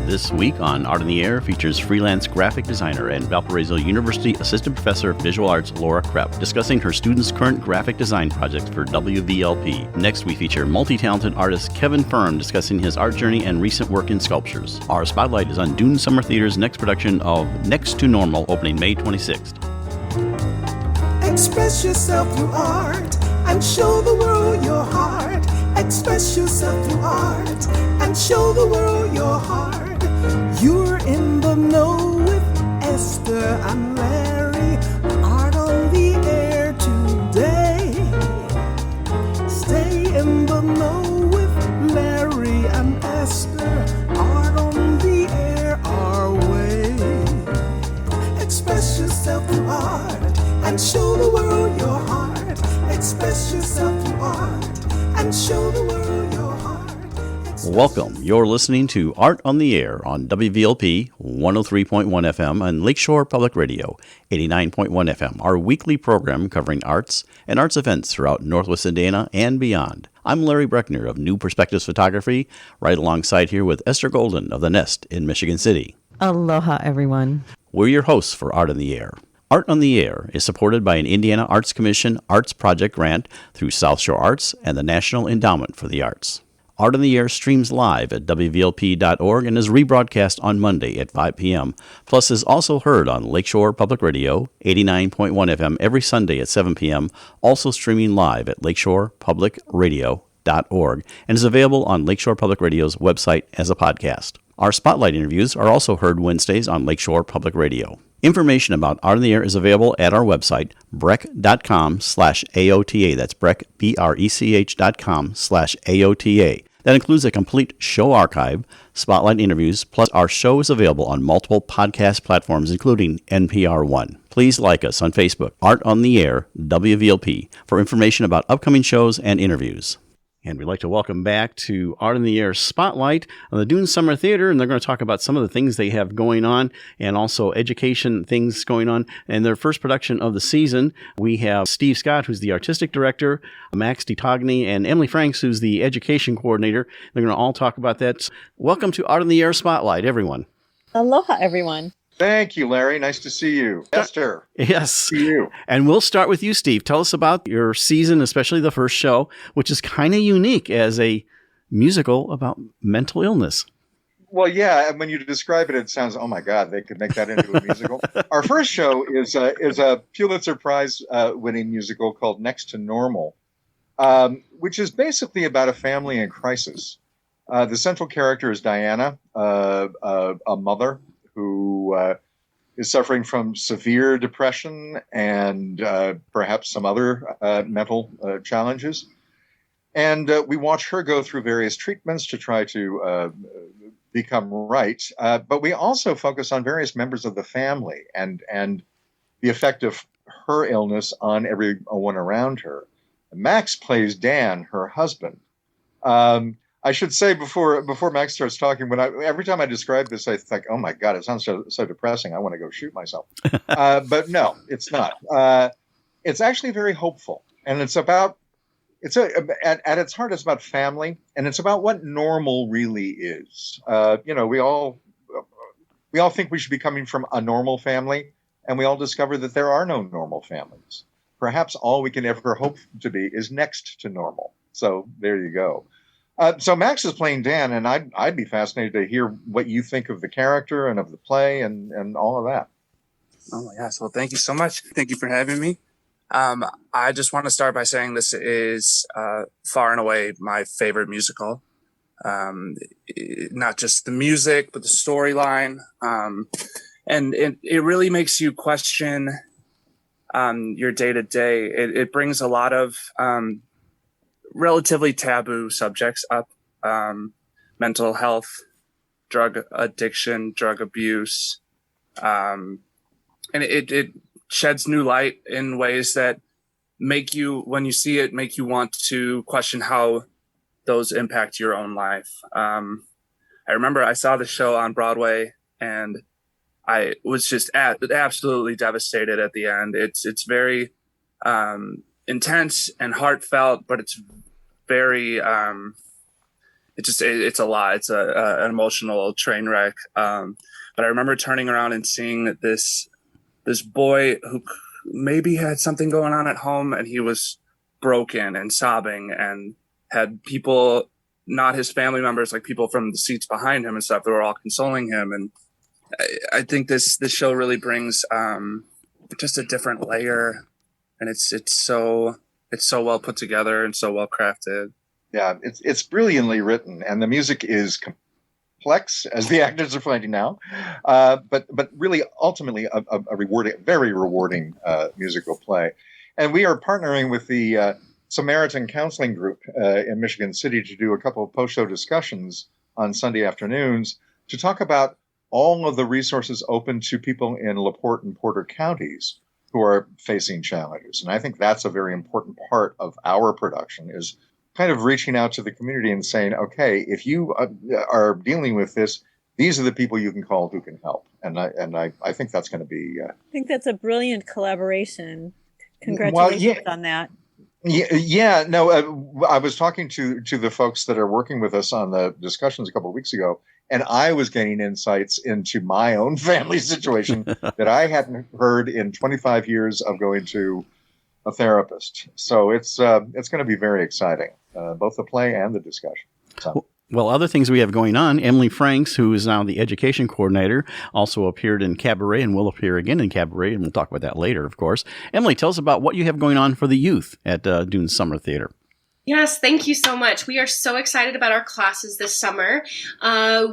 This week on Art in the Air features freelance graphic designer and Valparaiso University Assistant Professor of Visual Arts Laura Krepp discussing her students' current graphic design projects for WVLP. Next, we feature multi-talented artist Kevin Firme discussing his art journey and recent work in sculptures. Our spotlight is on Dunes Summer Theatr's next production of Next to Normal, opening May 26th. Express yourself through art and show the world your heart. Express yourself through art and show the world your heart. You're in the know with Esther and Larry. Art on the air today. Stay in the know with Larry and Esther. Art on the air our way. Express yourself through art and show the world your heart. Express yourself through art and show the world your heart. Welcome. You're listening to Art on the Air on WVLP 103.1 FM and Lakeshore Public Radio 89.1 FM, our weekly program covering arts and arts events throughout Northwest Indiana and beyond. I'm Larry Breckner of New Perspectives Photography, right alongside here with Esther Golden of The Nest in Michigan City. Aloha, everyone. We're your hosts for Art on the Air. Art on the Air is supported by an Indiana Arts Commission Arts Project grant through South Shore Arts and the National Endowment for the Arts. Art on the Air streams live at WVLP.org and is rebroadcast on Monday at 5 p.m., plus is also heard on Lakeshore Public Radio 89.1 FM every Sunday at 7 p.m., also streaming live at lakeshorepublicradio.org, and is available on Lakeshore Public Radio's website as a podcast. Our spotlight interviews are also heard Wednesdays on Lakeshore Public Radio. Information about Art on the Air is available at our website, breck.com/AOTA. That's Breck, BRECH.com/AOTA. That includes a complete show archive, spotlight interviews, plus our show is available on multiple podcast platforms, including NPR One. Please like us on Facebook, Art on the Air, WVLP, for information about upcoming shows and interviews. And we'd like to welcome back to Art in the Air Spotlight on the Dunes Summer Theatr, and they're going to talk about some of the things they have going on and also education things going on. And their first production of the season, we have Steve Scott, who's the artistic director, Max DeTogny, and Emily Franks, who's the education coordinator. They're going to all talk about that. Welcome to Art in the Air Spotlight, everyone. Aloha, everyone. Thank you, Larry. Nice to see you. Esther. Yes. See you. And we'll start with you, Steve. Tell us about your season, especially the first show, which is kind of unique as a musical about mental illness. Well, yeah, when you describe it, it sounds, oh my God, they could make that into a musical. Our first show is a Pulitzer Prize winning musical called Next to Normal, which is basically about a family in crisis. The central character is Diana, a mother who is suffering from severe depression and perhaps some other mental challenges. And we watch her go through various treatments to try to become right. But we also focus on various members of the family and the effect of her illness on everyone around her. Max plays Dan, her husband. I should say before Max starts talking, every time I describe this, I think, oh my God, it sounds so depressing. I want to go shoot myself. But no, it's not. It's actually very hopeful, and at its heart, it's about family, and it's about what normal really is. We all think we should be coming from a normal family, and we all discover that there are no normal families. Perhaps all we can ever hope to be is next to normal. So there you go. So Max is playing Dan, and I'd be fascinated to hear what you think of the character and of the play and all of that. Oh my gosh! Well, thank you so much. Thank you for having me. I just want to start by saying this is far and away my favorite musical. Not just the music, but the storyline, and it really makes you question your day to day. It brings a lot of relatively taboo subjects up, mental health, drug addiction, drug abuse. And it sheds new light in ways that make you, when you see it, make you want to question how those impact your own life. I remember I saw the show on Broadway and I was just absolutely devastated at the end. It's very intense and heartfelt, but it's very it's a lot. It's an emotional train wreck. But I remember turning around and seeing this boy who maybe had something going on at home, and he was broken and sobbing, and had people, not his family members, like people from the seats behind him and stuff, that were all consoling him. And I think this show really brings just a different layer, and it's so well put together and so well crafted. Yeah, it's brilliantly written, and the music is complex, as the actors are finding now, but really ultimately a rewarding, very rewarding musical play. And we are partnering with the Samaritan Counseling Group in Michigan City to do a couple of post-show discussions on Sunday afternoons to talk about all of the resources open to people in LaPorte and Porter counties who are facing challenges. And I think that's a very important part of our production, is kind of reaching out to the community and saying, okay, if you are dealing with this, these are the people you can call who can help. And I think that's going to be... I think that's a brilliant collaboration. Congratulations on that. No, I was talking to the folks that are working with us on the discussions a couple of weeks ago, and I was getting insights into my own family situation that I hadn't heard in 25 years of going to a therapist. So it's going to be very exciting, both the play and the discussion. So. Well, other things we have going on, Emily Franks, who is now the education coordinator, also appeared in Cabaret and will appear again in Cabaret, and we'll talk about that later, of course. Emily, tell us about what you have going on for the youth at Dunes Summer Theatr. Yes, thank you so much. We are so excited about our classes this summer.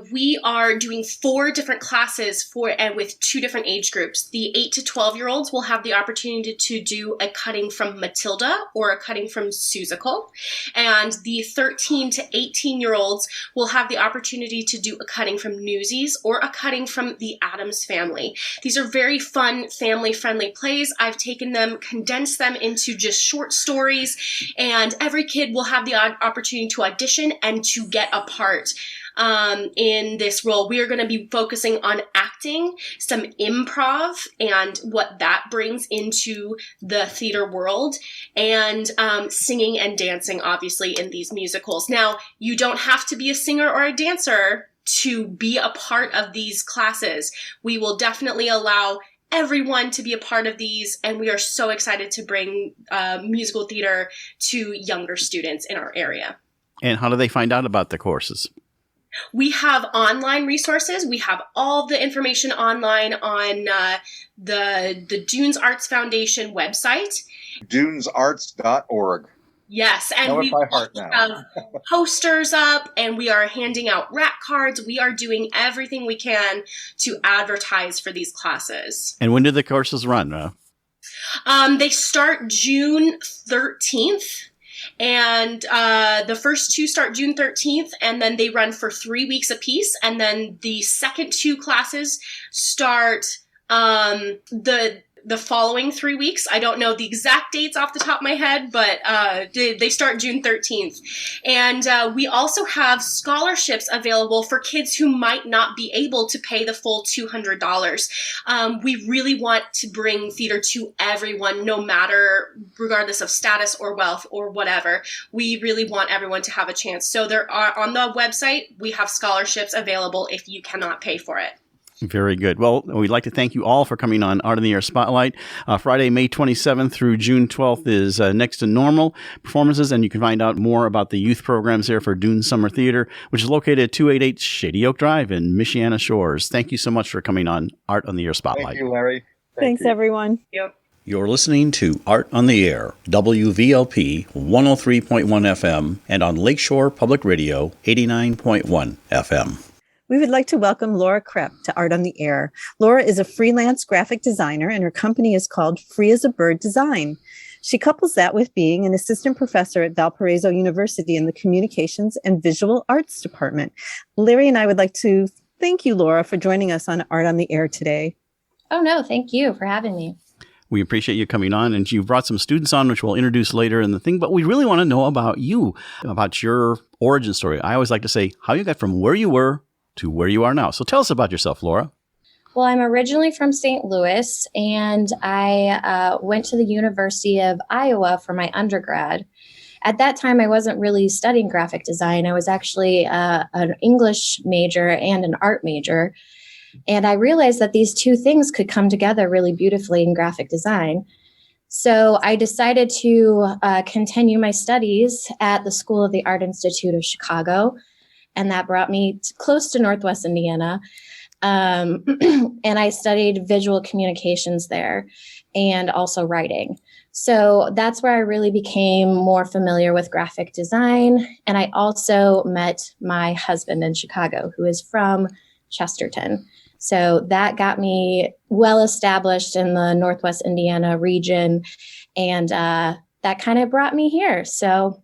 We are doing 4 different classes with 2 different age groups. The 8 to 12-year-olds will have the opportunity to do a cutting from Matilda or a cutting from Seussical. And the 13 to 18-year-olds will have the opportunity to do a cutting from Newsies or a cutting from The Addams Family. These are very fun, family-friendly plays. I've taken them, condensed them into just short stories, and every kid will have the opportunity to audition and to get a part in this role. We are going to be focusing on acting, some improv, and what that brings into the theater world, and singing and dancing, obviously, in these musicals. Now, you don't have to be a singer or a dancer to be a part of these classes. We will definitely allow everyone to be a part of these, and we are so excited to bring musical theater to younger students in our area. And how do they find out about the courses? We have online resources. We have all the information online on the Dunes Arts Foundation website. Dunesarts.org. Yes, and we have posters up, and we are handing out rack cards. We are doing everything we can to advertise for these classes. And when do the courses run? They start June 13th, and the first 2 start June 13th, and then they run for 3 weeks apiece, and then the second 2 classes start the following 3 weeks. I don't know the exact dates off the top of my head, but they start June 13th. And we also have scholarships available for kids who might not be able to pay the full $200. We really want to bring theater to everyone, no matter, regardless of status or wealth or whatever. We really want everyone to have a chance. So there are, on the website, we have scholarships available if you cannot pay for it. Very good. Well, we'd like to thank you all for coming on Art on the Air Spotlight. Friday, May 27th through June 12th is Next to Normal performances, and you can find out more about the youth programs there for Dunes Summer Theatr, which is located at 288 Shady Oak Drive in Michiana Shores. Thank you so much for coming on Art on the Air Spotlight. Thank you, Larry. Thanks, everyone. Yep. You're listening to Art on the Air, WVLP 103.1 FM, and on Lakeshore Public Radio 89.1 FM. We would like to welcome Laura Krepp to Art on the Air. Laura is a freelance graphic designer, and her company is called Free as a Bird Design. She couples that with being an assistant professor at Valparaiso University in the Communications and Visual Arts Department. Larry and I would like to thank you, Laura, for joining us on Art on the Air today. Oh, no, thank you for having me. We appreciate you coming on, and you've brought some students on, which we'll introduce later in the thing, but we really want to know about you, about your origin story. I always like to say how you got from where you were to where you are now. So tell us about yourself, Laura. Well, I'm originally from St. Louis, and I went to the University of Iowa for my undergrad. at that time, I wasn't really studying graphic design. I was actually an English major and an art major. And I realized that these two things could come together really beautifully in graphic design. So I decided to continue my studies at the School of the Art Institute of Chicago. And that brought me close to Northwest Indiana. And I studied visual communications there and also writing. So that's where I really became more familiar with graphic design. And I also met my husband in Chicago, who is from Chesterton. So that got me well established in the Northwest Indiana region. And that kind of brought me here. So,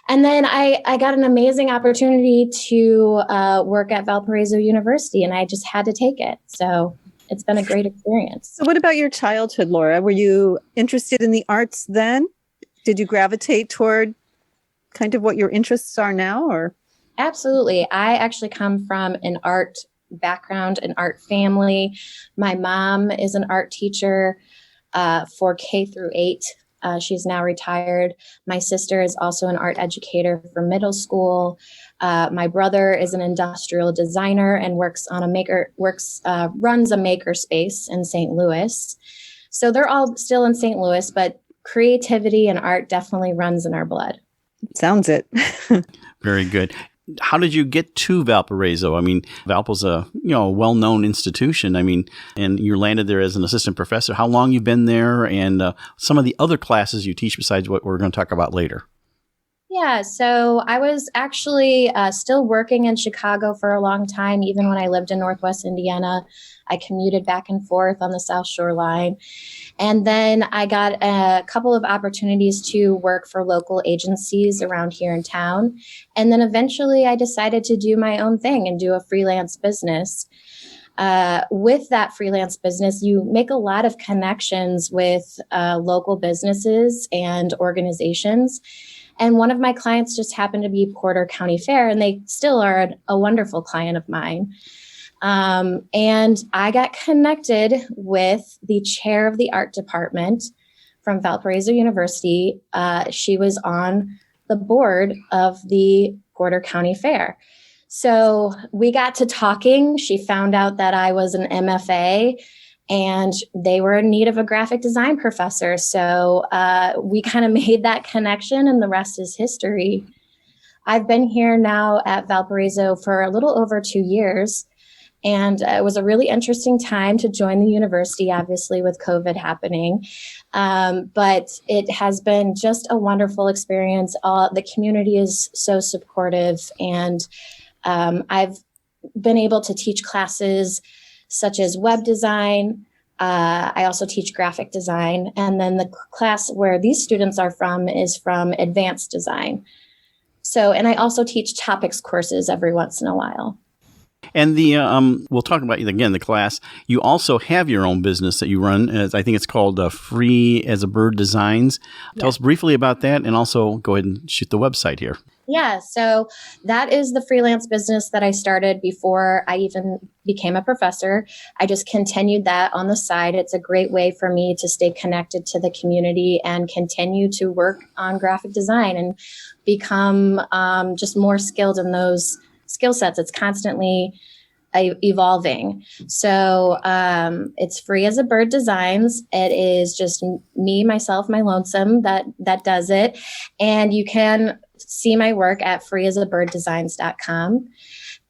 and then I got an amazing opportunity to work at Valparaiso University, and I just had to take it. So it's been a great experience. So what about your childhood, Laura? Were you interested in the arts then? Did you gravitate toward kind of what your interests are now, or? Absolutely. I actually come from an art background, an art family. My mom is an art teacher for K through 8. She's now retired. My sister is also an art educator for middle school. My brother is an industrial designer and runs a maker space in St. Louis. So they're all still in St. Louis, but creativity and art definitely runs in our blood. Sounds it. Very good. How did you get to Valparaiso? I mean, Valpo's a well-known institution. I mean, and you landed there as an assistant professor. How long you've been there, and some of the other classes you teach besides what we're going to talk about later? Yeah, so I was actually still working in Chicago for a long time, even when I lived in Northwest Indiana. I commuted back and forth on the South Shore line. And then I got a couple of opportunities to work for local agencies around here in town. And then eventually I decided to do my own thing and do a freelance business. With that freelance business, you make a lot of connections with local businesses and organizations. And one of my clients just happened to be Porter County Fair, and they still are a wonderful client of mine. And I got connected with the chair of the art department from Valparaiso University. She was on the board of the Porter County Fair. So we got to talking. She found out that I was an MFA and they were in need of a graphic design professor. So we kind of made that connection, and the rest is history. I've been here now at Valparaiso for a little over 2 years. And it was a really interesting time to join the university, obviously, with COVID happening. But it has been just a wonderful experience. The community is so supportive. And I've been able to teach classes such as web design. I also teach graphic design. And then the class where these students are from is from advanced design. So, and I also teach topics courses every once in a while. And we'll talk about, again, the class. You also have your own business that you run. I think it's called Free as a Bird Designs. Tell us briefly about that, and also go ahead and shoot the website here. Yeah, so that is the freelance business that I started before I even became a professor. I just continued that on the side. It's a great way for me to stay connected to the community and continue to work on graphic design and become just more skilled in those skill sets. It's constantly evolving. So it's Free as a Bird Designs. It is just me, myself, my lonesome that does it. And you can see my work at freeasabbirddesigns.com.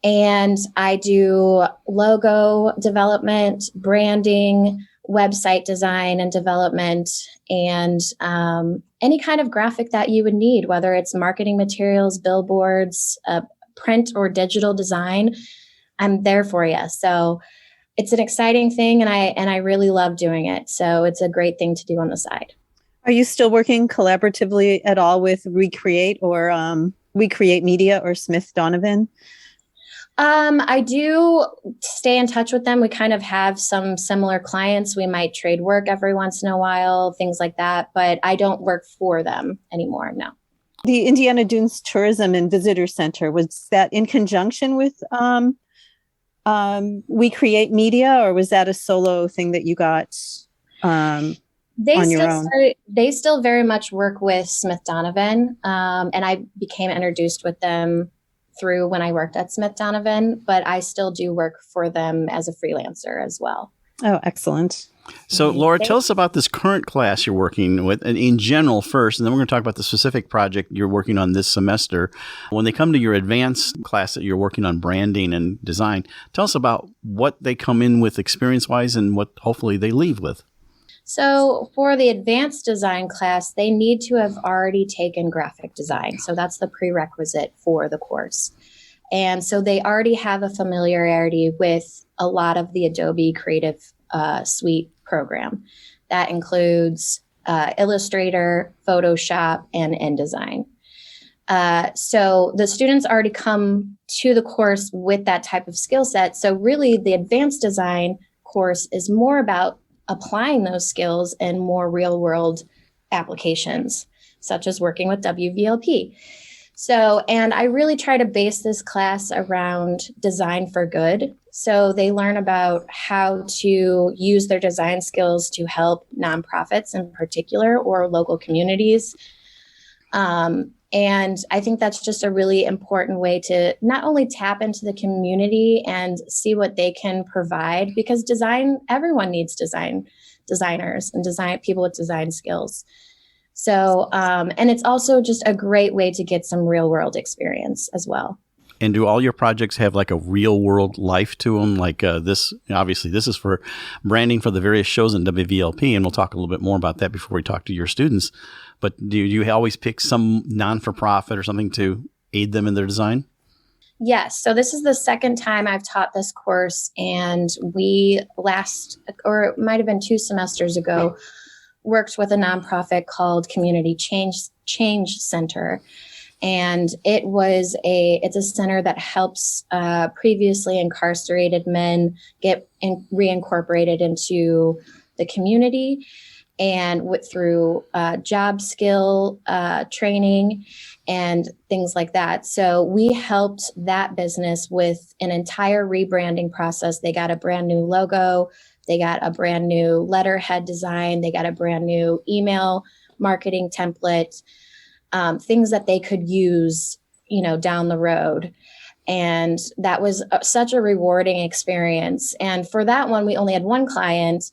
And I do logo development, branding, website design and development, and any kind of graphic that you would need, whether it's marketing materials, billboards, print or digital design. I'm there for you. So it's an exciting thing, and I really love doing it. So it's a great thing to do on the side. Are you still working collaboratively at all with Recreate or Recreate Media or Smith Donovan? I do stay in touch with them. We kind of have some similar clients. We might trade work every once in a while, things like that, but I don't work for them anymore, no. The Indiana Dunes Tourism and Visitor Center, was that in conjunction with We Create Media, or was that a solo thing that you got? They still very much work with Smith Donovan, and I became introduced with them through when I worked at Smith Donovan, but I still do work for them as a freelancer as well. Oh, excellent. So, Laura, tell us about this current class you're working with, and in general first, and then we're going to talk about the specific project you're working on this semester. When they come to your advanced class that you're working on branding and design, tell us about what they come in with experience-wise and what hopefully they leave with. So for the advanced design class, they need to have already taken graphic design. So that's the prerequisite for the course. And so they already have a familiarity with a lot of the Adobe Creative Suite program. That includes Illustrator, Photoshop, and InDesign. So the students already come to the course with that type of skill set. So really the advanced design course is more about applying those skills in more real world applications, such as working with WVLP. So, and I really try to base this class around design for good. So they learn about how to use their design skills to help nonprofits in particular or local communities. And I think that's just a really important way to not only tap into the community and see what they can provide, because design, everyone needs designers and people with design skills. So, and it's also just a great way to get some real world experience as well. And do all your projects have like a real world life to them? Like this, obviously this is for branding for the various shows in WVLP, and we'll talk a little bit more about that before we talk to your students. But do you always pick some non-for-profit or something to aid them in their design? Yes. So this is the second time I've taught this course, and we or it might have been 2 semesters ago, worked with a nonprofit called Community Change Center. And it's a center that helps previously incarcerated men get reincorporated into the community, and through job skill training and things like that. So we helped that business with an entire rebranding process. They got a brand new logo. They got a brand new letterhead design. They got a brand new email marketing template, things that they could use, down the road. And that was such a rewarding experience. And for that one, we only had one client,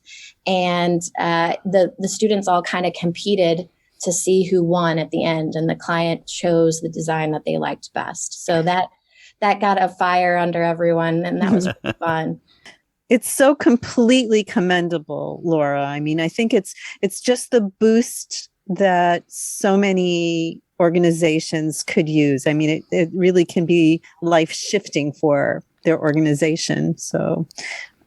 and the students all kind of competed to see who won at the end. And the client chose the design that they liked best. So that got a fire under everyone, and that was really fun. It's so completely commendable, Laura. I mean, I think it's just the boost that so many organizations could use. I mean, it really can be life shifting for their organization. So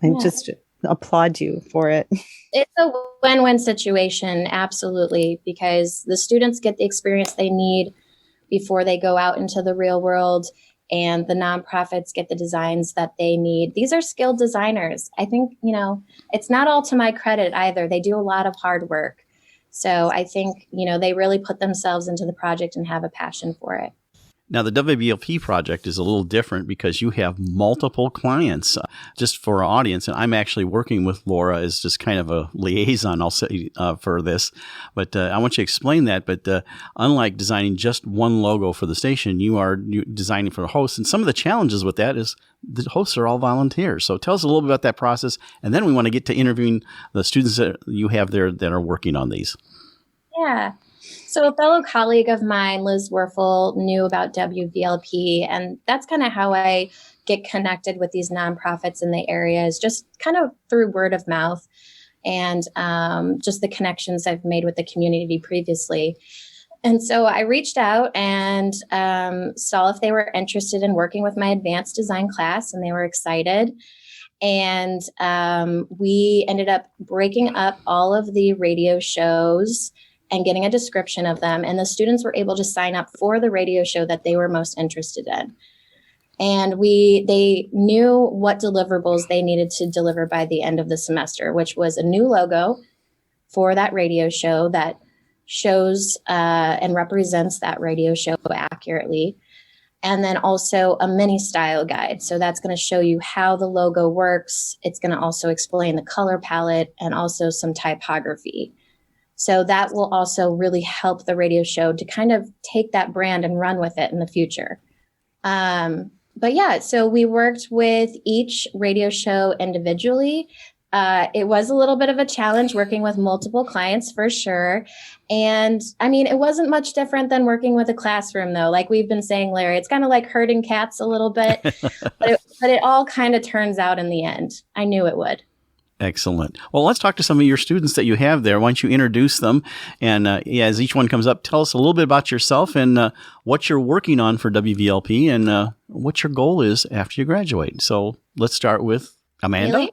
I just applaud you for it. It's a win-win situation, absolutely, because the students get the experience they need before they go out into the real world, and the nonprofits get the designs that they need. These are skilled designers. I think, it's not all to my credit either. They do a lot of hard work. So I think, they really put themselves into the project and have a passion for it. Now, the WVLP project is a little different because you have multiple clients. Just for our audience, and I'm actually working with Laura as just kind of a liaison, I'll say, for this. But I want you to explain that. But unlike designing just one logo for the station, you are designing for the hosts. And some of the challenges with that is the hosts are all volunteers. So tell us a little bit about that process. And then we want to get to interviewing the students that you have there that are working on these. Yeah. So a fellow colleague of mine, Liz Werfel, knew about WVLP, and that's kind of how I get connected with these nonprofits in the area, is just kind of through word of mouth and just the connections I've made with the community previously. And so I reached out and saw if they were interested in working with my advanced design class, and they were excited. And we ended up breaking up all of the radio shows and getting a description of them. And the students were able to sign up for the radio show that they were most interested in. And they knew what deliverables they needed to deliver by the end of the semester, which was a new logo for that radio show that shows and represents that radio show accurately. And then also a mini style guide. So that's going to show you how the logo works. It's going to also explain the color palette and also some typography So that will also really help the radio show to kind of take that brand and run with it in the future. But yeah, so we worked with each radio show individually. It was a little bit of a challenge working with multiple clients for sure. And I mean, it wasn't much different than working with a classroom though. Like we've been saying, Larry, it's kind of like herding cats a little bit, but it all kind of turns out in the end. I knew it would. Excellent. Well, let's talk to some of your students that you have there. Why don't you introduce them? And as each one comes up, tell us a little bit about yourself and what you're working on for WVLP and what your goal is after you graduate. So let's start with Amanda. Really?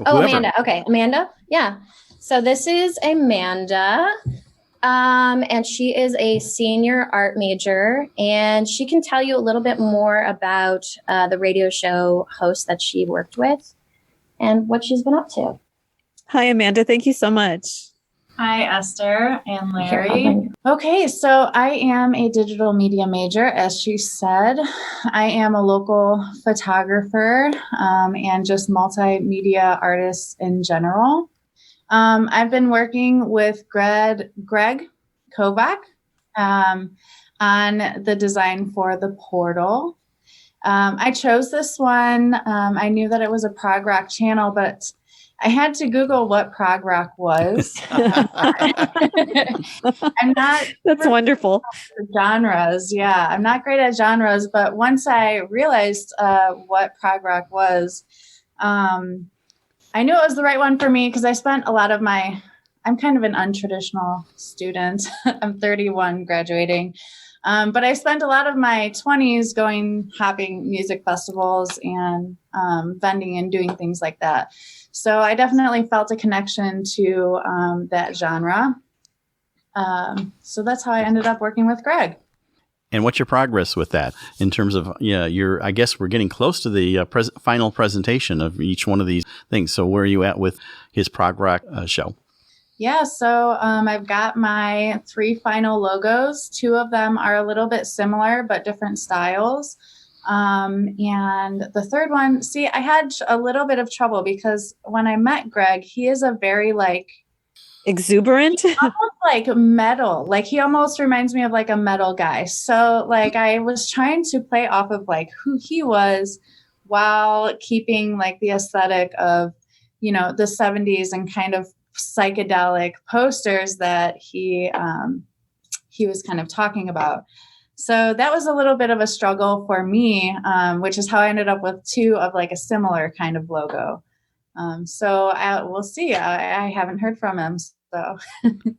Oh, Amanda. Okay. Amanda. Yeah. So this is Amanda. And she is a senior art major, and she can tell you a little bit more about the radio show host that she worked with and what she's been up to. Hi, Amanda. Thank you so much. Hi, Esther and Larry. Okay, so I am a digital media major, as she said. I am a local photographer and just multimedia artist in general. I've been working with Greg Kovac on the design for the portal. I chose this one. I knew that it was a prog rock channel, but I had to Google what prog rock was. I'm not. That's wonderful. Genres. Yeah, I'm not great at genres, but once I realized what prog rock was, I knew it was the right one for me because I spent a lot of I'm kind of an untraditional student. I'm 31 graduating. But I spent a lot of my 20s going hopping music festivals and vending and doing things like that. So I definitely felt a connection to that genre. So that's how I ended up working with Greg. And what's your progress with that in terms of, I guess we're getting close to the final presentation of each one of these things. So where are you at with his prog rock show? Yeah, so I've got my 3 final logos. 2 of them are a little bit similar, but different styles. And the third one, I had a little bit of trouble because when I met Greg, he is a very exuberant, almost metal. He almost reminds me of a metal guy. So I was trying to play off of who he was while keeping the aesthetic of, the 70s and kind of psychedelic posters that he was kind of talking about. So that was a little bit of a struggle for me, which is how I ended up with 2 of a similar kind of logo. So we'll see. I haven't heard from him. So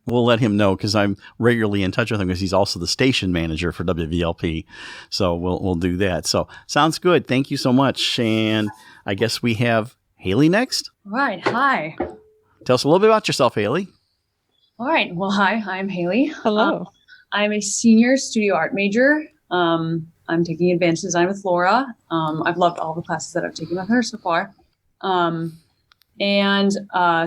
we'll let him know because I'm regularly in touch with him because he's also the station manager for WVLP. So we'll do that. So sounds good. Thank you so much. And I guess we have Haley next. All right. Hi. Tell us a little bit about yourself, Haley. All right. Well, hi. I'm Haley. Hello. I'm a senior studio art major. I'm taking advanced design with Laura. I've loved all the classes that I've taken with her so far. And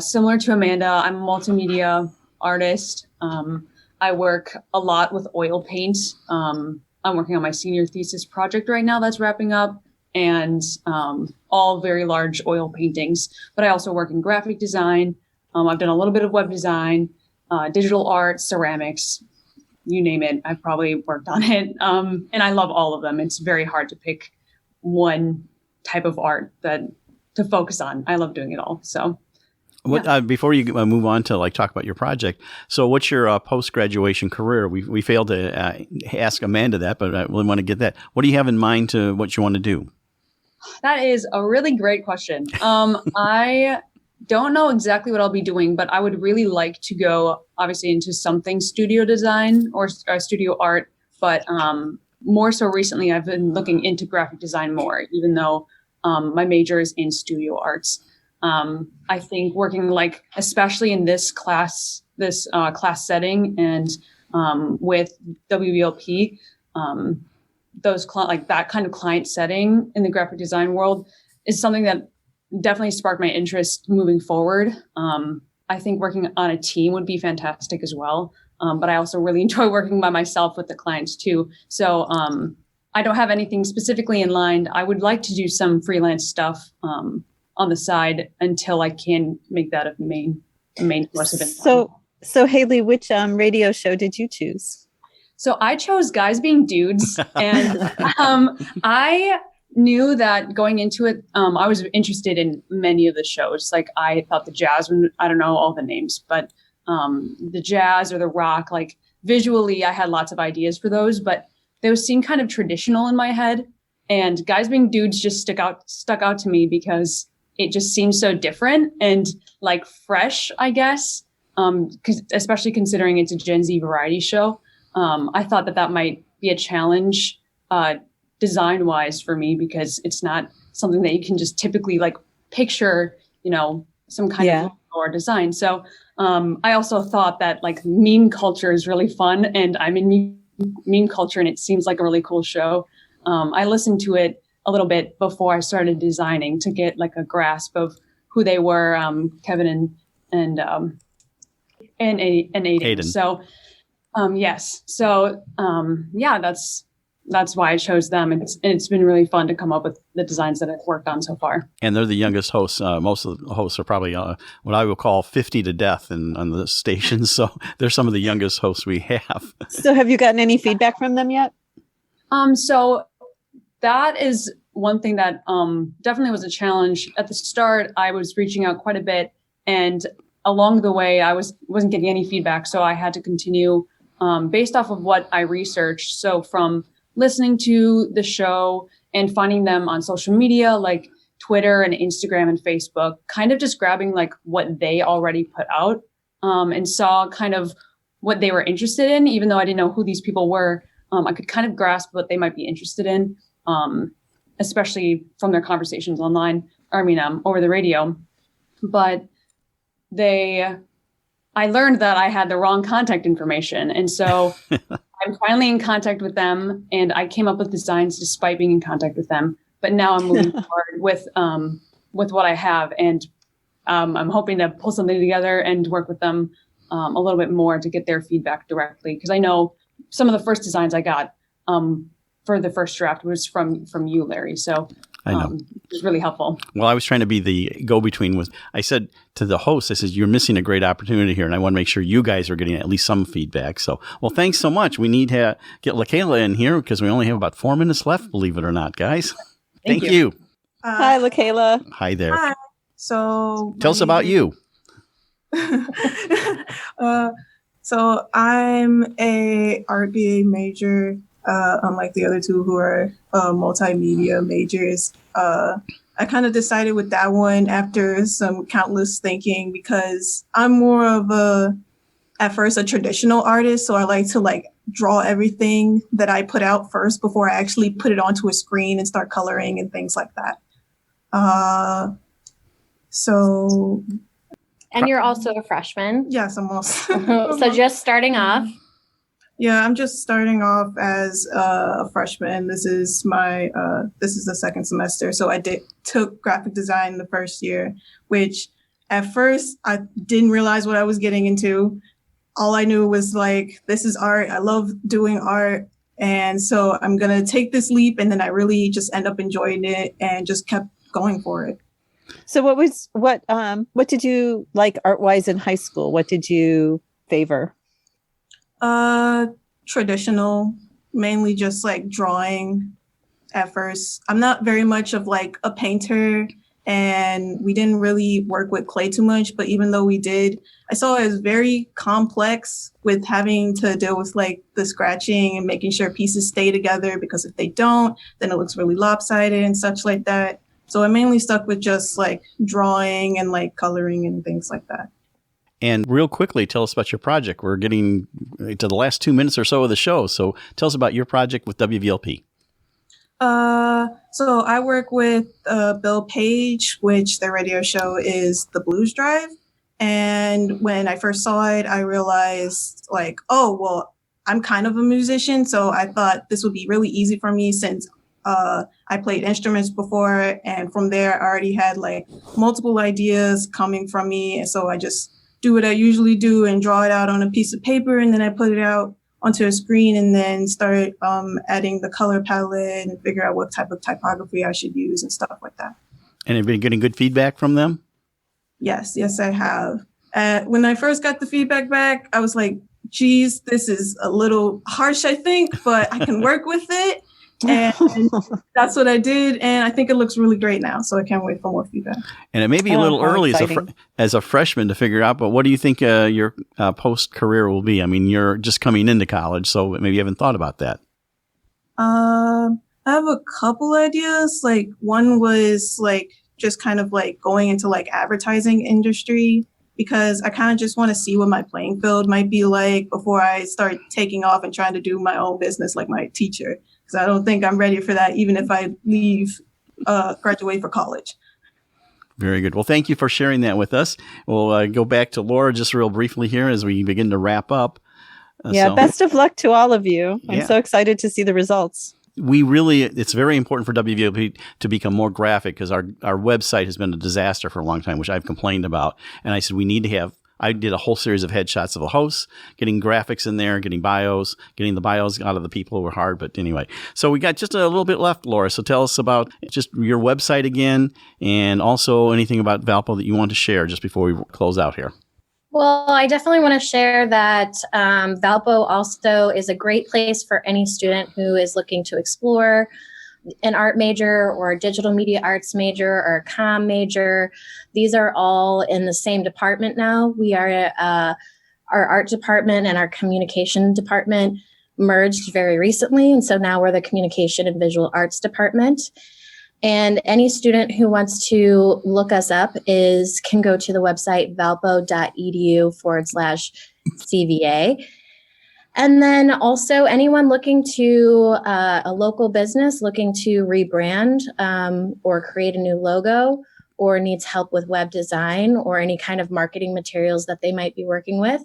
similar to Amanda, I'm a multimedia artist. I work a lot with oil paint. I'm working on my senior thesis project right now that's wrapping up, and all very large oil paintings. But I also work in graphic design. I've done a little bit of web design, digital art, ceramics, you name it. I've probably worked on it. And I love all of them. It's very hard to pick one type of art to focus on. I love doing it all. So before you move on to talk about your project, so what's your post-graduation career? We failed to ask Amanda that, but I really want to get that. What do you have in mind to what you want to do? That is a really great question. I don't know exactly what I'll be doing, but I would really like to go obviously into something studio design or studio art. But more so recently, I've been looking into graphic design more, even though my major is in studio arts. I think working especially in this class setting and with WVLP, those that kind of client setting in the graphic design world is something that definitely sparked my interest moving forward. I think working on a team would be fantastic as well. But I also really enjoy working by myself with the clients too. So I don't have anything specifically in line. I would like to do some freelance stuff on the side until I can make that a main source of income. So Haley, which radio show did you choose? So I chose Guys Being Dudes, and I knew that going into it, I was interested in many of the shows. Like I thought the jazz one, I don't know all the names, but the jazz or the rock, like visually, I had lots of ideas for those, but those seemed kind of traditional in my head. And Guys Being Dudes just stuck out to me because it just seems so different and like fresh, I guess. Especially considering it's a Gen Z variety show. I thought that might be a challenge design wise for me because it's not something that you can just typically like picture, some kind of or design. So I also thought that like meme culture is really fun, and I'm in meme culture and it seems like a really cool show. I listened to it a little bit before I started designing to get like a grasp of who they were, Kevin and Aiden. So, yes. So, that's why I chose them. And it's been really fun to come up with the designs that I've worked on so far. And they're the youngest hosts. Most of the hosts are probably what I would call 50 to death on the station. So they're some of the youngest hosts we have. So have you gotten any feedback from them yet? So that is one thing that definitely was a challenge. At the start, I was reaching out quite a bit, and along the way, I wasn't getting any feedback. So I had to continue based off of what I researched. So from listening to the show and finding them on social media, like Twitter and Instagram and Facebook, kind of just grabbing like what they already put out and saw kind of what they were interested in, even though I didn't know who these people were. I could kind of grasp what they might be interested in, especially from their conversations online, over the radio. But I learned that I had the wrong contact information. And so I'm finally in contact with them, and I came up with designs despite being in contact with them. But now I'm moving forward with what I have. And I'm hoping to pull something together and work with them a little bit more to get their feedback directly. Because I know some of the first designs I got for the first draft was from you, Larry. So I know. It was really helpful. Well, I was trying to be the go-between. I said to the host, I said, you're missing a great opportunity here, and I want to make sure you guys are getting at least some feedback. So, well, thanks so much. We need to get LaKayla in here because we only have about 4 minutes left, believe it or not, guys. Thank you. Hi, LaKayla. Hi there. Hi. So tell us about you. So I'm a art BA major, unlike the other two who are multimedia majors. I kind of decided with that one after some countless thinking because I'm more of at first a traditional artist. So I like to draw everything that I put out first before I actually put it onto a screen and start coloring and things like that. And you're also a freshman. Yes, I'm also. So just starting off. Yeah, I'm just starting off as a freshman. This is the second semester. So I took graphic design the first year, which at first I didn't realize what I was getting into. All I knew was this is art. I love doing art. And so I'm going to take this leap. And then I really just end up enjoying it and just kept going for it. So what did you like art-wise in high school? What did you favor? Traditional, mainly just drawing at first. I'm not very much of a painter, and we didn't really work with clay too much, but even though we did, I saw it as very complex with having to deal with the scratching and making sure pieces stay together, because if they don't, then it looks really lopsided and such like that. So I mainly stuck with just drawing and coloring and things like that. And real quickly, tell us about your project. We're getting to the last 2 minutes or so of the show. So tell us about your project with WVLP. So I work with Bill Page, which their radio show is The Blues Drive. And when I first saw it, I realized I'm kind of a musician. So I thought this would be really easy for me since I played instruments before. And from there, I already had multiple ideas coming from me. And so I just do what I usually do and draw it out on a piece of paper. And then I put it out onto a screen and then start adding the color palette and figure out what type of typography I should use and stuff like that. And have you been getting good feedback from them? Yes, I have. When I first got the feedback back, I was like, geez, this is a little harsh, I think, but I can work with it. And that's what I did. And I think it looks really great now. So I can't wait for more feedback. And it may be a little early as a freshman to figure out, but what do you think your post-career will be? I mean, you're just coming into college, so maybe you haven't thought about that. I have a couple ideas. Like one was like just kind of like going into like advertising industry, because I kind of just want to see what my playing field might be like before I start taking off and trying to do my own business like my teacher. Because I don't think I'm ready for that, even if I graduate for college. Very good. Well, thank you for sharing that with us. We'll go back to Laura just real briefly here as we begin to wrap up. Best of luck to all of you. I'm so excited to see the results. It's very important for WVLP to become more graphic, because our website has been a disaster for a long time, which I've complained about. And I said, I did a whole series of headshots of the hosts, getting graphics in there, getting the bios out of the people were hard. But anyway, so we got just a little bit left, Laura. So tell us about just your website again, and also anything about Valpo that you want to share just before we close out here. Well, I definitely want to share that Valpo also is a great place for any student who is looking to explore an art major or a digital media arts major or a comm major. These are all in the same department now. We are our art department and our communication department merged very recently. And so now we're the communication and visual arts department. And any student who wants to look us up can go to the website valpo.edu/CVA. And then also anyone looking to a local business looking to rebrand or create a new logo, or needs help with web design or any kind of marketing materials that they might be working with,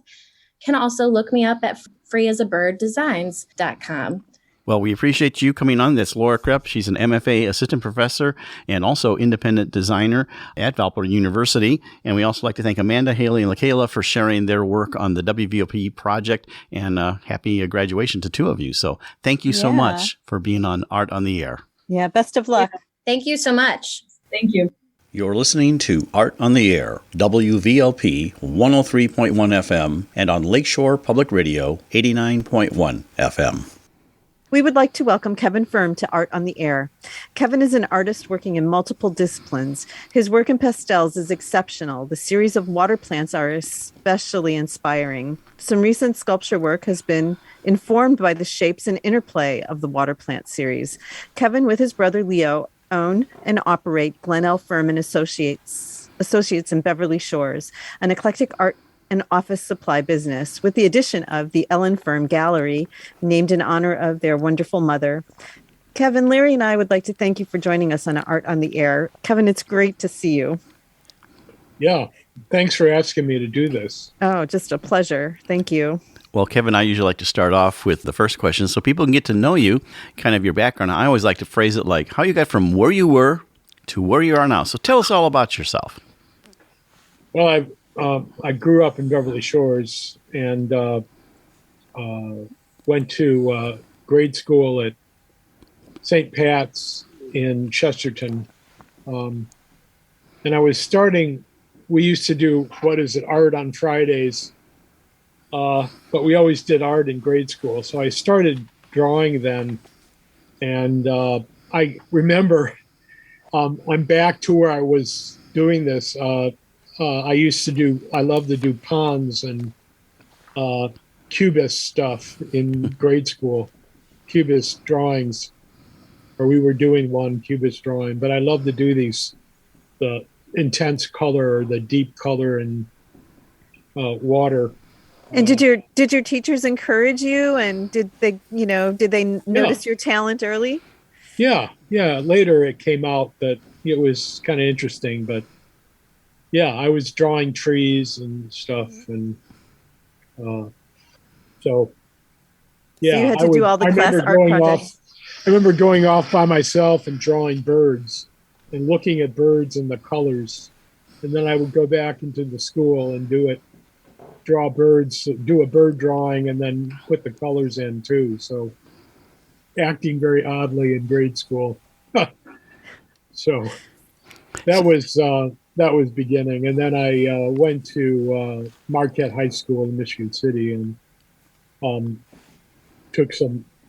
can also look me up at freeasabirddesigns.com. Well, we appreciate you coming on. That's Laura Krepp. She's an MFA assistant professor and also independent designer at Valparaiso University. And we also like to thank Amanda, Haley, and LaKayla for sharing their work on the WVLP project, and happy graduation to two of you. So thank you so much for being on Art on the Air. Yeah, best of luck. Thank you so much. Thank you. You're listening to Art on the Air, WVLP 103.1 FM, and on Lakeshore Public Radio 89.1 FM. We would like to welcome Kevin Firme to Art on the Air. Kevin is an artist working in multiple disciplines. His work in pastels is exceptional. The series of water plants are especially inspiring. Some recent sculpture work has been informed by the shapes and interplay of the water plant series. Kevin, with his brother Leo, own and operate Glen L. Firme and Associates in Beverly Shores, an eclectic art and office supply business, with the addition of the Ellen Firme Gallery, named in honor of their wonderful mother. Kevin, Larry, and I would like to thank you for joining us on Art on the Air. Kevin, it's great to see you. Yeah, thanks for asking me to do this. Oh, just a pleasure. Thank you. Well, Kevin, I usually like to start off with the first question so people can get to know you, kind of your background. I always like to phrase it like how you got from where you were to where you are now. So tell us all about yourself. Well, I grew up in Beverly Shores and went to grade school at St. Pat's in Chesterton. And I was we used to do, art on Fridays, but we always did art in grade school. So I started drawing then. And I remember I'm back to where I was doing this. I love to do ponds and cubist stuff in grade school, cubist drawings, or we were doing one cubist drawing, but I love to do the intense color or the deep color in water. And did your teachers encourage you, and did they notice your talent early? Yeah. Later it came out that it was kind of interesting, but yeah, I was drawing trees and stuff, and so yeah. So you had to do all the class art projects. I remember going off by myself and drawing birds and looking at birds and the colors, and then I would go back into the school and draw birds, do a bird drawing, and then put the colors in too. So acting very oddly in grade school. So that was that was beginning. And then I went to Marquette High School in Michigan City and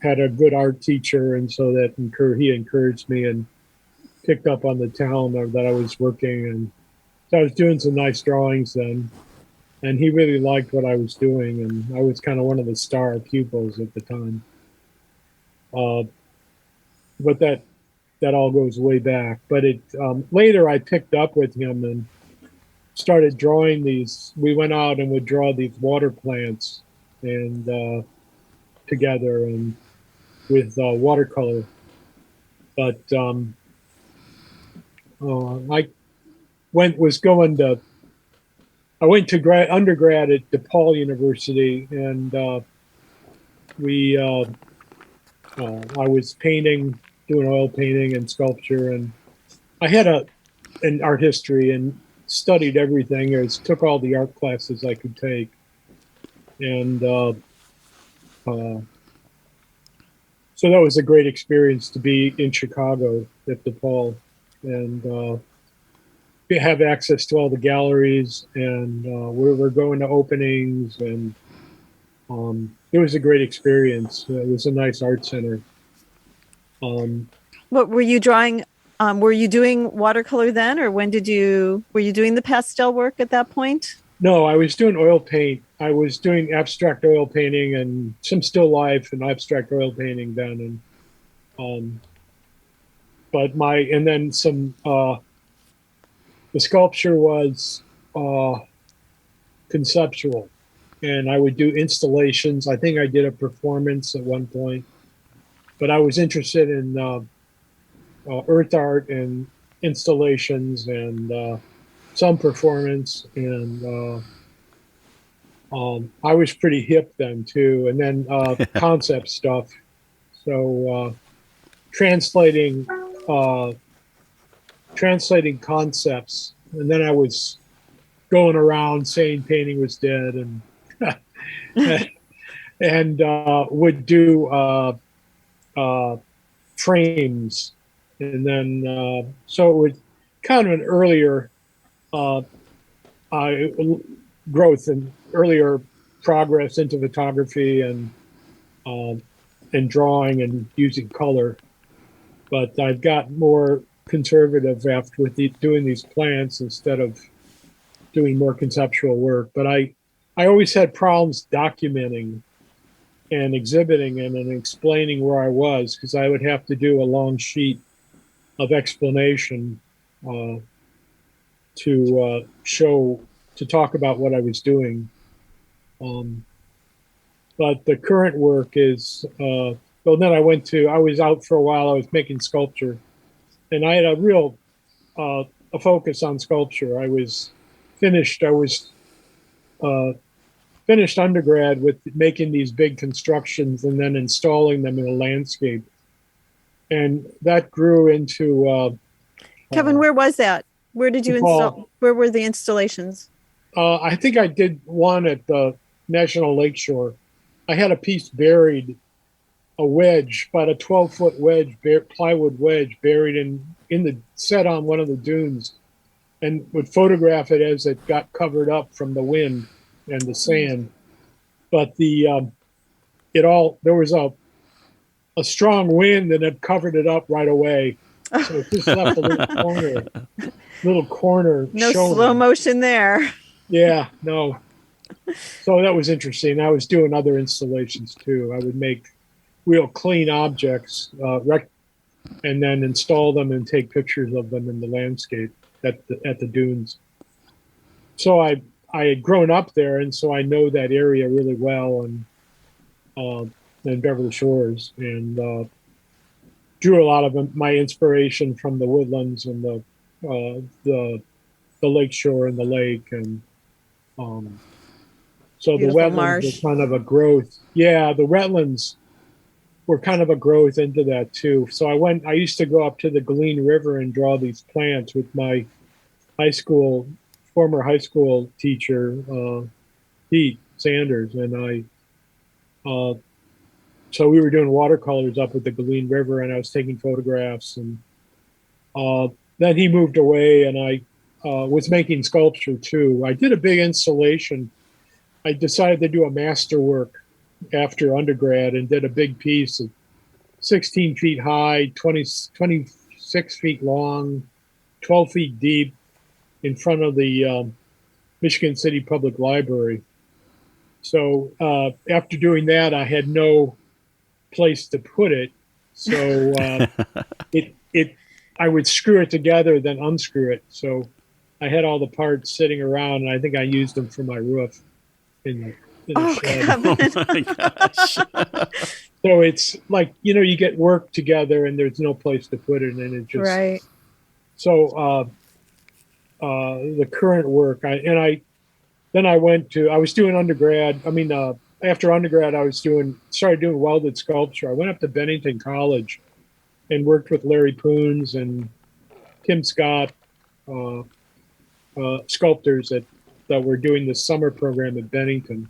had a good art teacher. And so that he encouraged me and picked up on the talent that I was working. And so I was doing some nice drawings then. And he really liked what I was doing. And I was kind of one of the star pupils at the time. But that all goes way back. But later I picked up with him and started drawing these. We went out and would draw these water plants and together and with watercolor. But I went to undergrad at DePaul University, and I was painting, doing oil painting and sculpture, and I had an art history and studied everything. I took all the art classes I could take, and so that was a great experience to be in Chicago at DePaul and have access to all the galleries, and we're going to openings, and it was a great experience. It was a nice art center. What were you drawing? Were you doing watercolor then, or were you doing the pastel work at that point? No, I was doing oil paint. I was doing abstract oil painting and some still life and abstract oil painting then. And then some the sculpture was conceptual, and I would do installations. I think I did a performance at one point, but I was interested in earth art and installations and some performance, and I was pretty hip then too. And then concept stuff. So translating concepts, and then I was going around saying painting was dead, and and would do frames, and then so it was kind of an earlier growth and earlier progress into photography and drawing and using color. But I've got more conservative after doing these plants instead of doing more conceptual work. But I always had problems documenting and exhibiting and explaining where I was, because I would have to do a long sheet of explanation to talk about what I was doing. But the current work is, then I was out for a while. I was making sculpture, and I had a real a focus on sculpture. I was finished undergrad with making these big constructions and then installing them in a landscape, and that grew into Kevin, where was that? Where did you install? Where were the installations? I think I did one at the National Lakeshore. I had a piece buried, a wedge, about a 12-foot wedge, plywood wedge, buried in the set on one of the dunes, and would photograph it as it got covered up from the wind and the sand. But there was a strong wind and it covered it up right away. So it just left a little corner. No showing. Slow motion there. Yeah, no. So that was interesting. I was doing other installations too. I would make real clean objects, and then install them and take pictures of them in the landscape at the dunes. So I had grown up there, and so I know that area really well, and Beverly Shores, and drew a lot of my inspiration from the woodlands and the lakeshore and the lake, and so beautiful. The wetlands were kind of a growth. Yeah, the wetlands were kind of a growth into that too. So I used to go up to the Galene River and draw these plants with my former high school teacher, Pete Sanders, and so we were doing watercolors up at the Galene River, and I was taking photographs, and then he moved away, and was making sculpture too. I did a big installation. I decided to do a masterwork after undergrad and did a big piece of 16 feet high, 26 feet long, 12 feet deep in front of the Michigan City Public Library. So after doing that, I had no place to put it. So I would screw it together, then unscrew it. So I had all the parts sitting around, and I think I used them for my roof in the shed. Oh my gosh. So it's like, you get work together and there's no place to put it, and it just Right. So the current work, I was doing undergrad. After undergrad, started doing welded sculpture. I went up to Bennington College and worked with Larry Poons and Tim Scott, sculptors that were doing the summer program at Bennington.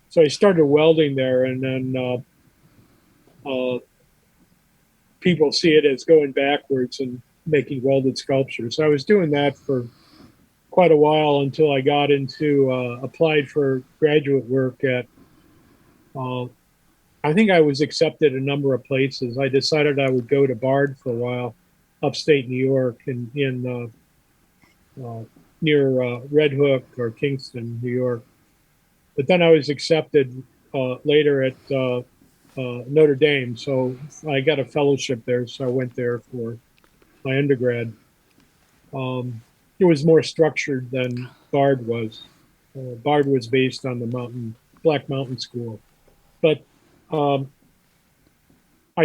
So I started welding there, and then people see it as going backwards and making welded sculpture. So I was doing that for quite a while until I got into applied for graduate work at I think I was accepted a number of places. I decided I would go to Bard for a while, upstate New York, in near Red Hook or Kingston, New York. But then I was accepted later at Notre Dame, so I got a fellowship there. So I went there for my undergrad. It was more structured than Bard was. Bard was based on the Black Mountain School, but I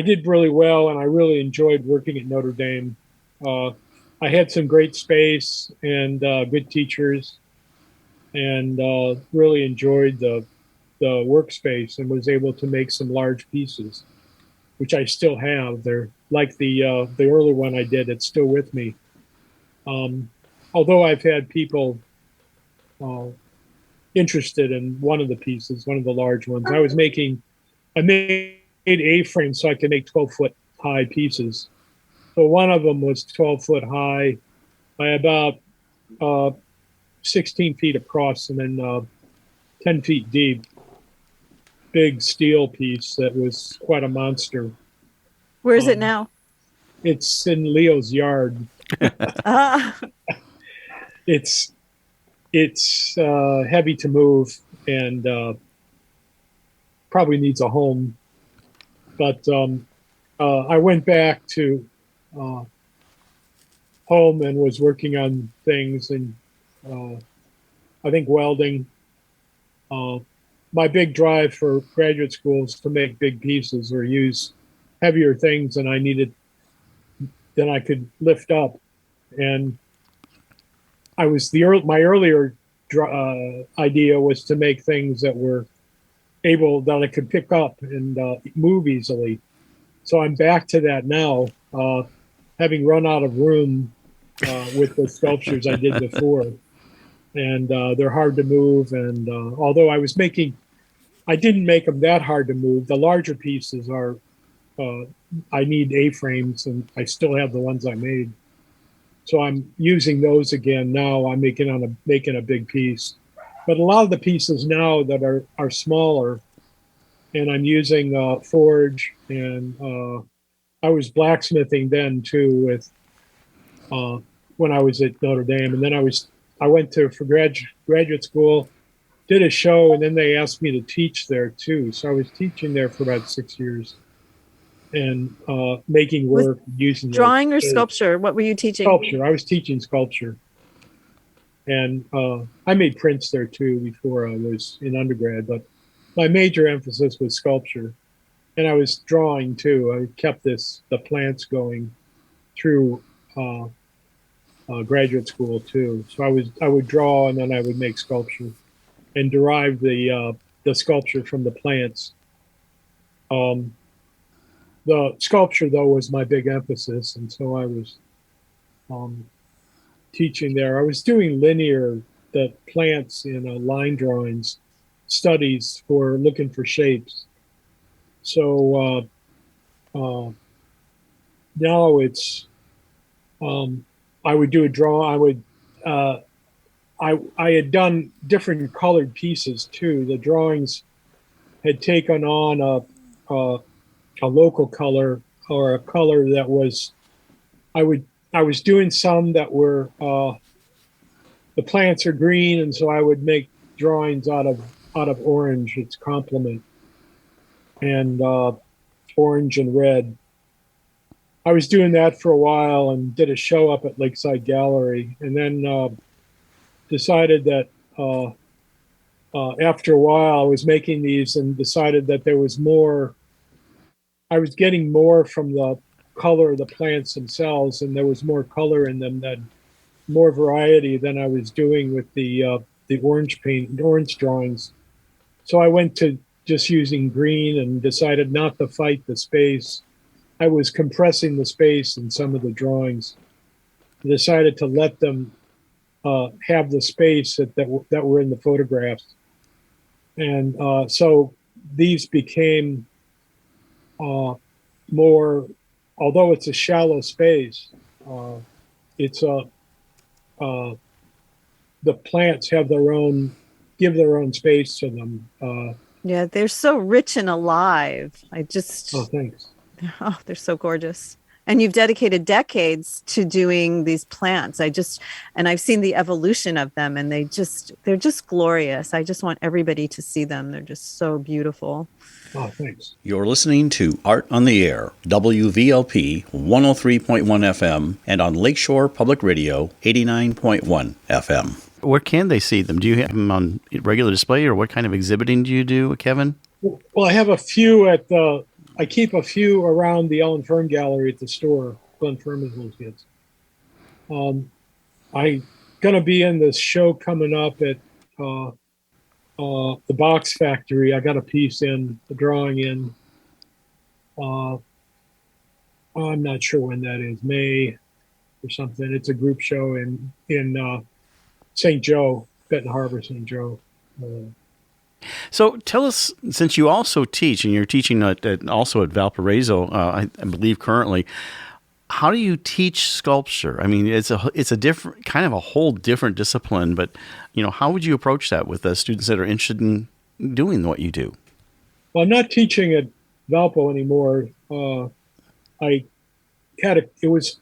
did really well, and I really enjoyed working at Notre Dame. I had some great space and good teachers, and really enjoyed the workspace, and was able to make some large pieces, which I still have. They're like the early one I did. It's still with me. Although I've had people interested in one of the pieces, one of the large ones. I made A-frames so I could make 12-foot high pieces. So one of them was 12-foot high by about 16 feet across, and then 10 feet deep. Big steel piece that was quite a monster. Where is it now? It's in Leo's yard. It's heavy to move and probably needs a home. But I went back to home and was working on things, and I think welding. My big drive for graduate school is to make big pieces or use heavier things than I could lift up. And my earlier idea was to make things that I could pick up and move easily. So I'm back to that now, having run out of room with the sculptures I did before. And they're hard to move. And although I didn't make them that hard to move. The larger pieces are, I need A-frames, and I still have the ones I made. So I'm using those again now. I'm making a big piece. But a lot of the pieces now that are smaller, and I'm using forge, and I was blacksmithing then too with when I was at Notre Dame, and then I went for graduate school, did a show, and then they asked me to teach there too. So I was teaching there for about 6 years, and making work using drawing or sculpture. What were you teaching? Sculpture. I was teaching sculpture, and I made prints there too before I was in undergrad. But my major emphasis was sculpture, and I was drawing too. I kept the plants going through graduate school too. So I would draw, and then I would make sculpture, and derive the sculpture from the plants. The sculpture though was my big emphasis, and so I was teaching there. I was doing the plants in line drawings, studies for looking for shapes. So now it's I would do a draw. I had done different colored pieces too. The drawings had taken on a local color, or a color that was, I was doing some that were, the plants are green, and so I would make drawings out of orange, its complement, and orange and red. I was doing that for a while and did a show up at Lakeside Gallery, and then decided that after a while I was making these and decided that there was more, I was getting more from the color of the plants themselves, and there was more color in them, than more variety than I was doing with the orange drawings. So I went to just using green and decided not to fight the space. I was compressing the space in some of the drawings. I decided to let them have the space that were in the photographs. And so these became more, although it's a shallow space, it's the plants have give their own space to them. Yeah, they're so rich and alive. Oh, thanks. Oh, they're so gorgeous. And you've dedicated decades to doing these plants. And I've seen the evolution of them, and they're just glorious. I just want everybody to see them. They're just so beautiful. Oh, thanks. You're listening to Art on the Air, WVLP 103.1 FM, and on Lakeshore Public Radio 89.1 FM. Where can they see them? Do you have them on regular display, or what kind of exhibiting do you do, Kevin? Well, I have a few I keep a few around the Ellen Firme Gallery at the store, Glenn Firme Associates. I'm going to be in this show coming up at the Box Factory. I got a piece in, a drawing in. I'm not sure when that is, May or something. It's a group show in St. Joe, Benton Harbor, St. Joe. So tell us, since you also teach, and you're teaching also at Valparaiso, I believe currently, how do you teach sculpture? I mean, it's a different, kind of a whole different discipline, but how would you approach that with the students that are interested in doing what you do? Well, I'm not teaching at Valpo anymore. I was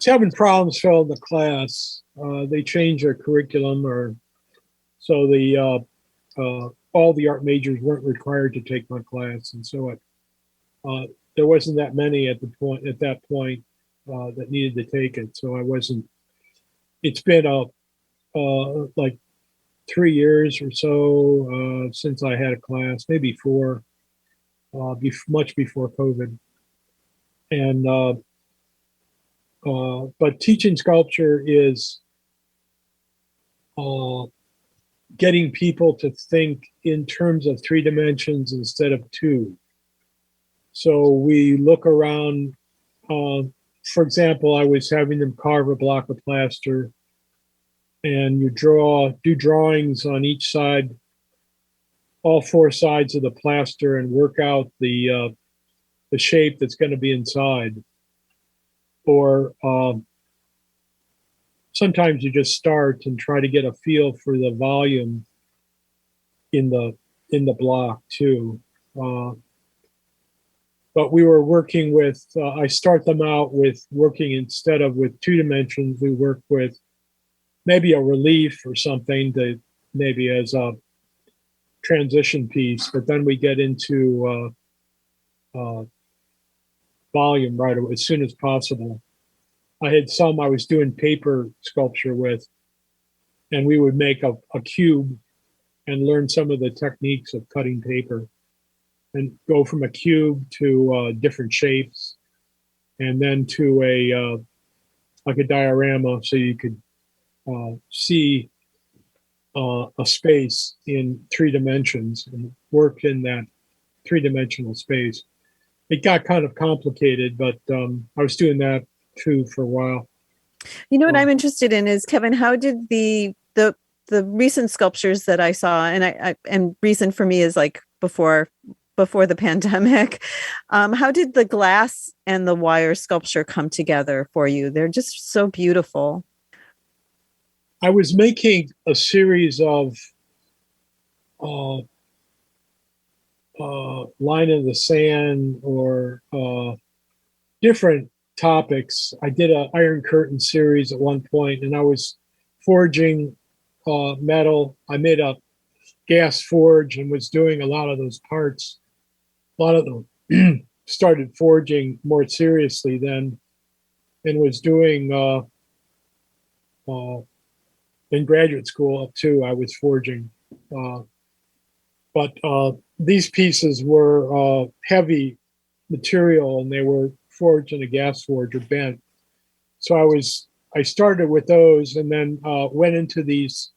having problems filling the class. They changed their curriculum, so all the art majors weren't required to take my class, and so there wasn't that many at that point that needed to take it. So I wasn't. It's been like 3 years or so since I had a class, maybe 4, much before COVID. And but teaching sculpture is getting people to think in terms of 3 dimensions instead of 2. So we look around, for example, I was having them carve a block of plaster, and you do drawings on each side, all 4 sides of the plaster, and work out the shape that's going to be inside. Or sometimes you just start and try to get a feel for the volume in the block too. But we were working with, I start them out with working, instead of with 2 dimensions, we work with maybe a relief or something, to maybe as a transition piece, but then we get into volume right away, as soon as possible. I had some I was doing paper sculpture with, and we would make a cube and learn some of the techniques of cutting paper, and go from a cube to different shapes, and then to like a diorama, so you could see a space in 3 dimensions and work in that 3-dimensional space. It got kind of complicated, but I was doing that too for a while. What I'm interested in is, Kevin, how did the recent sculptures that I saw, and recent for me is like before the pandemic, how did the glass and the wire sculpture come together for you? They're just so beautiful. I was making a series of line in the sand or different topics. I did an Iron Curtain series at one point, and I was forging metal. I made a gas forge and was doing a lot of those parts. A lot of them started forging more seriously then, and was doing in graduate school too. I was forging, but these pieces were heavy material, and they were forged in a gas forge or bent. So I started with those, and then went into these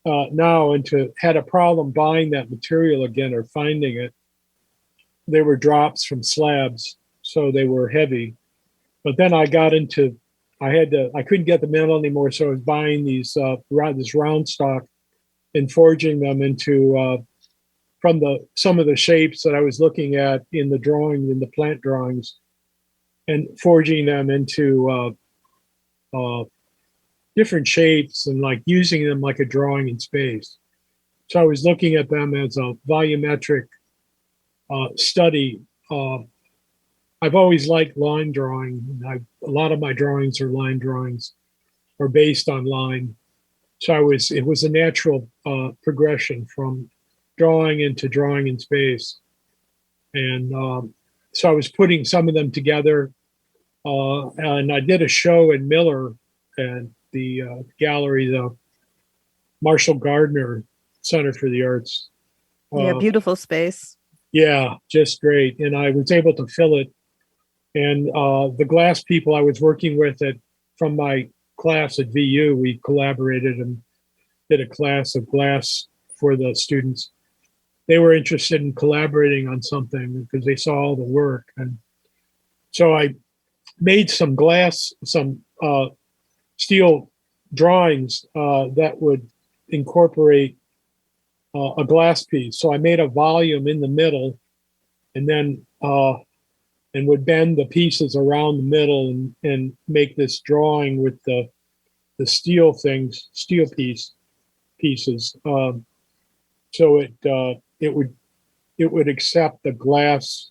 had a problem buying that material again or finding it. They were drops from slabs, so they were heavy. But then I got into, I couldn't get the metal anymore, so I was buying these this round stock and forging them into from some of the shapes that I was looking at in the drawing, in the plant drawings, and forging them into different shapes and like using them like a drawing in space. So I was looking at them as a volumetric study. I've always liked line drawing. A lot of my drawings are line drawings or based on line. So it was a natural progression from drawing into drawing in space. And so I was putting some of them together. And I did a show in Miller and the gallery, the Marshall Gardner Center for the Arts. Yeah, beautiful space. Yeah, just great. And I was able to fill it. And the glass people I was working with from my class at VU, we collaborated and did a class of glass for the students. They were interested in collaborating on something because they saw all the work. And so I made some steel drawings that would incorporate a glass piece. So I made a volume in the middle, and then and would bend the pieces around the middle and make this drawing with the steel pieces. So it would accept the glass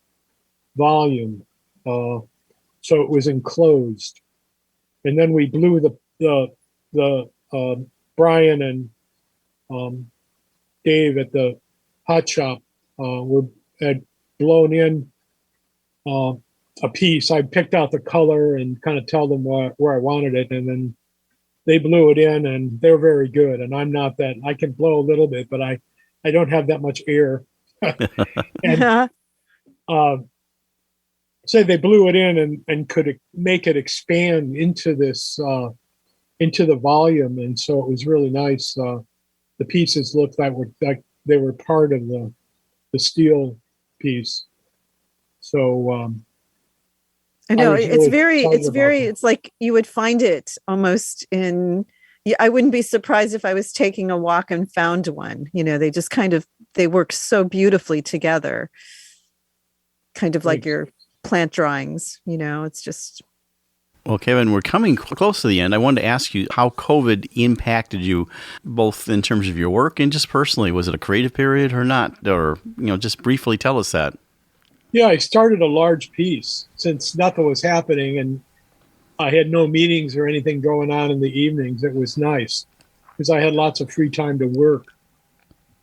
volume. So it was enclosed. And then we blew the Brian and Dave at the hot shop had blown in a piece. I picked out the color and kind of tell them where I wanted it, and then they blew it in, and they're very good. And I'm not that. I can blow a little bit, but I don't have that much air. And so they blew it in and could make it expand into this into the volume, and so it was really nice. The pieces looked like they were part of the steel piece. So I know it's like you would find it almost in. I wouldn't be surprised if I was taking a walk and found one. They just they work so beautifully together, kind of like your plant drawings. It's just. Well, Kevin, we're coming close to the end. I wanted to ask you how COVID impacted you, both in terms of your work and just personally. Was it a creative period or not? Or, just briefly tell us that. Yeah, I started a large piece since nothing was happening and I had no meetings or anything going on in the evenings. It was nice because I had lots of free time to work.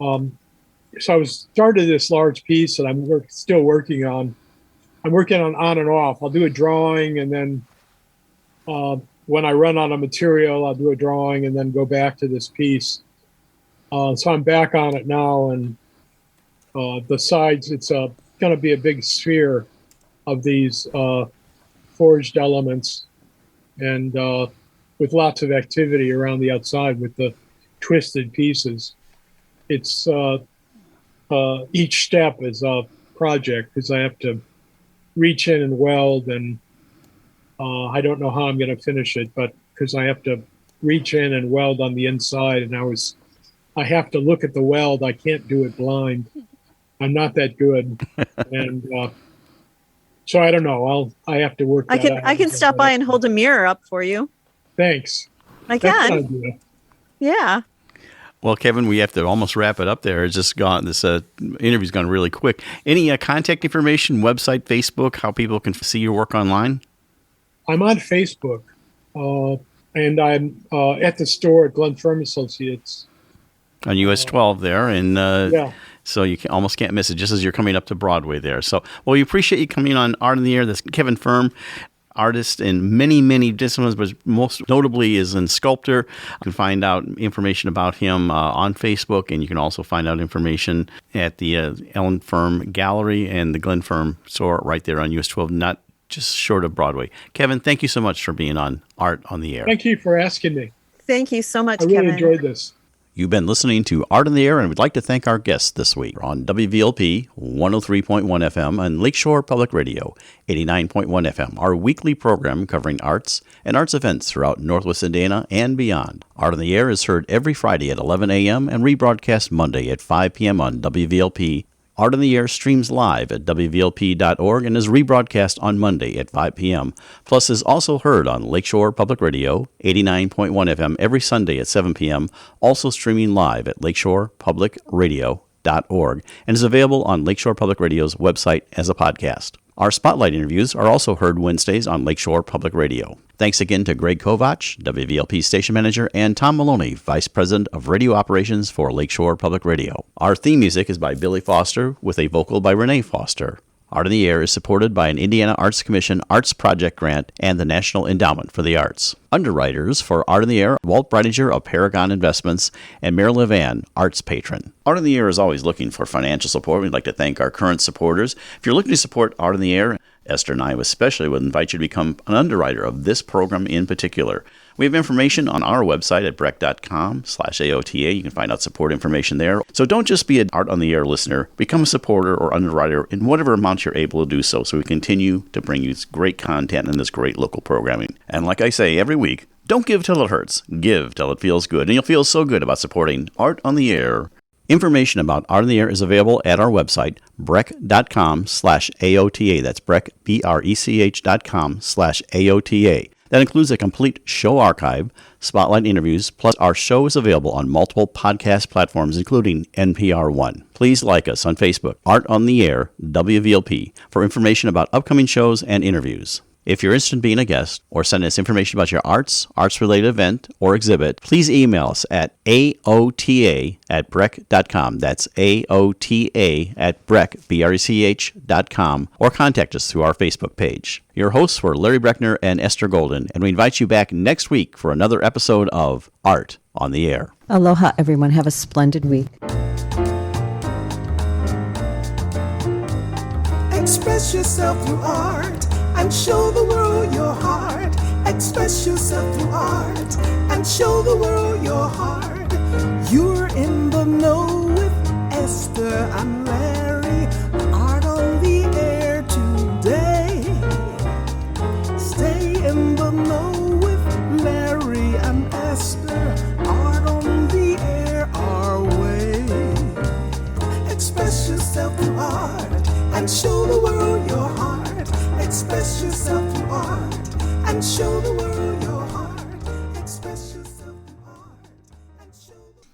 So I started this large piece that I'm still working on. I'm working on and off. I'll do a drawing, and then when I run out of material, I'll do a drawing and then go back to this piece. So I'm back on it now, and the sides, it's going to be a big sphere of these forged elements, and with lots of activity around the outside with the twisted pieces. It's each step is a project because I have to reach in and weld, and I don't know how I'm going to finish it, but because I have to reach in and weld on the inside, and I have to look at the weld. I can't do it blind. I'm not that good, and so I don't know. I have to work. I can stop by and hold a mirror up for you. Thanks. I can. Yeah. Well, Kevin, we have to almost wrap it up there. It's just gone. This interview's gone really quick. Any contact information, website, Facebook, how people can see your work online? I'm on Facebook, and I'm at the store at Glenn Firme Associates. On US 12 there, and Yeah. so you almost can't miss it, just as you're coming up to Broadway there. So, well, we appreciate you coming on Art in the Air. This Kevin Firme, artist in many, many disciplines, but most notably is in sculptor. You can find out information about him on Facebook, and you can also find out information at the Ellen Firme Gallery and the Glenn Firme store right there on US 12, not just short of Broadway. Kevin, thank you so much for being on Art on the Air. Thank you for asking me. Thank you so much, I really Kevin. enjoyed this. You've been listening to Art in the Air, and we'd like to thank our guests this week on WVLP 103.1 FM and Lakeshore Public Radio 89.1 FM, our weekly program covering arts and arts events throughout Northwest Indiana and beyond. Art in the Air is heard every Friday at 11 a.m. and rebroadcast Monday at 5 p.m. on WVLP. Art in the Air streams live at WVLP.org and is rebroadcast on Monday at 5 p.m. Plus is also heard on Lakeshore Public Radio 89.1 FM every Sunday at 7 p.m., also streaming live at lakeshorepublicradio.org and is available on Lakeshore Public Radio's website as a podcast. Our spotlight interviews are also heard Wednesdays on Lakeshore Public Radio. Thanks again to Greg Kovach, WVLP station manager, and Tom Maloney, vice president of radio operations for Lakeshore Public Radio. Our theme music is by Billy Foster with a vocal by Renee Foster. Art in the Air is supported by an Indiana Arts Commission Arts Project Grant and the National Endowment for the Arts. Underwriters for Art in the Air, Walt Breidinger of Paragon Investments and Marilyn Levan, Arts Patron. Art in the Air is always looking for financial support. We'd like to thank our current supporters. If you're looking to support Art in the Air, Esther and I especially would invite you to become an underwriter of this program in particular. We have information on our website at breck.com/AOTA. You can find out support information there. So don't just be an Art on the Air listener. Become a supporter or underwriter in whatever amount you're able to do so we continue to bring you this great content and this great local programming. And like I say every week, don't give till it hurts. Give till it feels good. And you'll feel so good about supporting Art on the Air. Information about Art in the Air is available at our website, breck.com/AOTA. That's Breck, BRECH.com/AOTA. That includes a complete show archive, spotlight interviews, plus our show is available on multiple podcast platforms, including NPR One. Please like us on Facebook, Art on the Air, WVLP, for information about upcoming shows and interviews. If you're interested in being a guest or sending us information about your arts-related event or exhibit, please email us at aota@breck.com. That's aota@breck, BRECH.com, or contact us through our Facebook page. Your hosts were Larry Breckner and Esther Golden, and we invite you back next week for another episode of Art on the Air. Aloha, everyone. Have a splendid week. Express yourself through art and show the world your heart. Express yourself through art and show the world your heart. You're in the know with Esther and Larry. Art on the Air today. Stay in the know with Larry and Esther. Art on the Air our way. Express yourself through art and show the world your heart. Express yourself through art and show the world